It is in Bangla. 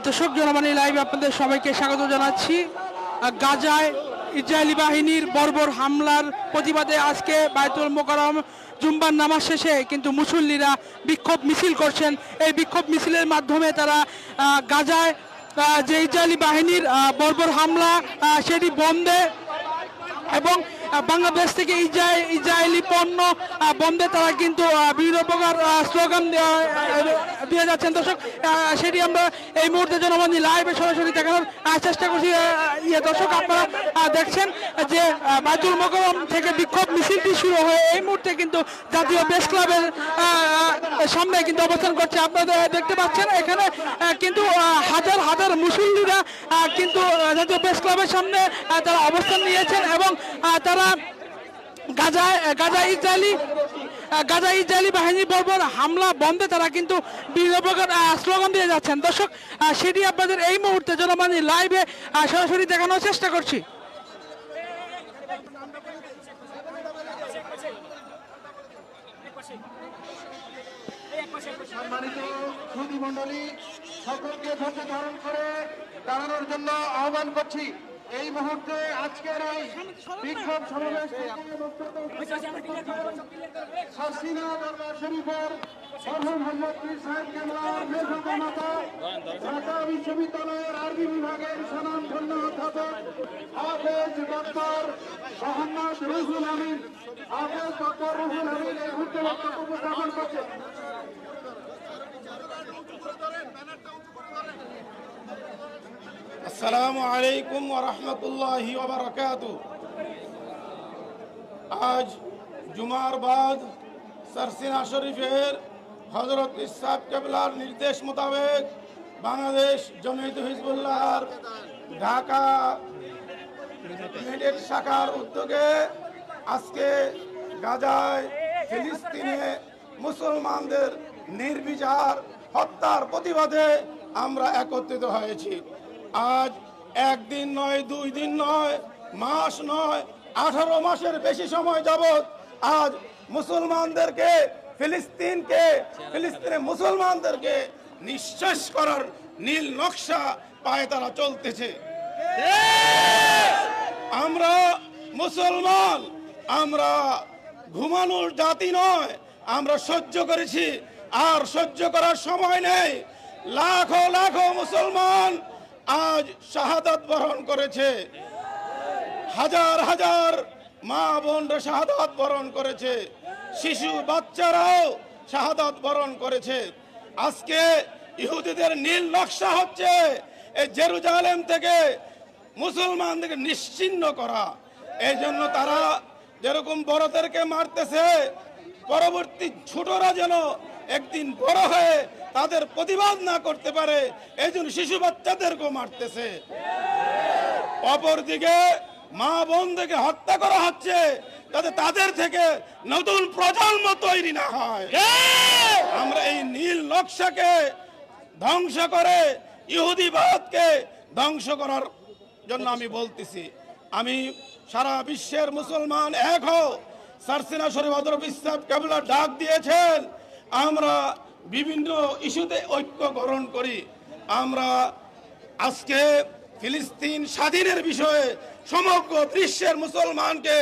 দর্শক জনবাণী লাইভ আপনাদের সবাইকে স্বাগত জানাচ্ছি। গাজায় ইসরায়েলি বাহিনীর বর্বর হামলার প্রতিবাদে আজকে বায়তুল মোকাররম জুম্মার নামাজ শেষে কিন্তু মুসল্লিরা বিক্ষোভ মিছিল করছেন। এই বিক্ষোভ মিছিলের মাধ্যমে তারা গাজায় যে ইসরায়েলি বাহিনীর বর্বর হামলা সেটি বন্ধে এবং বাংলাদেশ থেকে ইসরায়েলি পণ্য বন্ধে তারা কিন্তু বিভিন্ন প্রকার স্লোগান দিয়ে যাচ্ছেন। দর্শক সেটি আমরা এই মুহূর্তে জনবাণী লাইভে সরাসরি দেখানোর চেষ্টা করছি। দর্শক আপনারা দেখছেন যে বায়তুল মোকাররম থেকে বিক্ষোভ মিছিলটি শুরু হয়ে এই মুহূর্তে কিন্তু জাতীয় প্রেস ক্লাবের সামনে কিন্তু অবস্থান করছে। আপনারা দেখতে পাচ্ছেন এখানে কিন্তু হাজার হাজার মুসল্লিরা কিন্তু জাতীয় প্রেস ক্লাবের সামনে তারা অবস্থান নিয়েছেন এবং তারা গাজা ইসরায়েলি বাহিনী বর্বর হামলা বন্ধে তারা কিন্তু বিভিন্ন প্রকার স্লোগান দিয়ে যাচ্ছেন। দর্শক সেটি আপনাদের এই মুহূর্তে জনবাণী লাইভে সরাসরি দেখানোর চেষ্টা করছি। সম্মানিত সুধী মণ্ডলী, সকলকে ধৈর্য ধারণ করে দাঁড়ানোর জন্য আহ্বান করছি। এই মুহূর্তে আজকের এই বিক্ষোভ সমাবেশ শাসিনা দরবার শরীফের মরহুম হযরত পীর সাহেব কেবলার মেজবানাতা ঢাকা বিশ্ববিদ্যালয়ের আরবি বিভাগের স্বনামধন্য অধ্যাপক হাফেজ ডক্টর মোহাম্মদ রুহুল আমিন এই মুহূর্তে বক্তব্য উপস্থাপন করছেন। আসসালামু আলাইকুম ওয়া রাহমাতুল্লাহি ওয়া বারাকাতুহু। আজ জুমার বাদ সারসিনা শরীফের হযরত ইসহাক কেবলার নির্দেশ মোতাবেক বাংলাদেশ জমিয়ত হিজবুল্লাহর ঢাকা মিডেট শাখার উদ্যোগে আজকে গাজায় ফিলিস্তিনে মুসলমানদের নির্বিচার হত্যার প্রতিবাদে আমরা একত্রিত হয়েছি। আজ একদিন নয়, 2 দিন নয়, মাস নয়, 18 মাসের বেশি সময় যাবত আজ মুসলমানদেরকে ফিলিস্তিনের মুসলমানদেরকে নিঃশেষ করার নীল নকশা পায়ে তারা চলতেছে। আমরা মুসলমান, আমরা ঘুমানোর জাতি নয়। আমরা সহ্য করেছি, আর সহ্য করার সময় নেই। লাখো লাখো মুসলমান আজ শাহাদাত বরণ করেছে, হাজার হাজার মা বোনরা শাহাদাত বরণ করেছে, শিশু বাচ্চারাও শাহাদাত বরণ করেছে। আজকে ইহুদিদের নীল নকশা হচ্ছে এই জেরুজালেম থেকে মুসলমানদেরকে নিশ্চিহ্ন করা। এই জন্য তারা যেরকম বড়দেরকে মারতেছে, পরবর্তী ছোটরা যেন একদিন বড় হয়ে তাদের প্রতিবাদ না করতে পারে, এই জন্য শিশু বাচ্চাদেরকেও মারতেছে। অপরদিকে মা বোনদেরকে হত্যা করা হচ্ছে যাতে তাদের থেকে নতুন প্রজন্ম তৈরি না হয়। আমরা এই নীল নকশাকে ধ্বংস করে ইহুদিবাদকে ধ্বংস করার জন্য আমি বলতেছি, আমি সারা বিশ্বের মুসলমান এক হও। সারসিনা শরীফ হযরত ইসহাক কেবলা ডাক দিয়েছেন, আমরা বিভিন্ন ইস্যুতে ঐক্য গ্রহণ করি। আমরা আজকে ফিলিস্তিন স্বাধীনের বিষয়ে সমগ্র বিশ্বের মুসলমানকে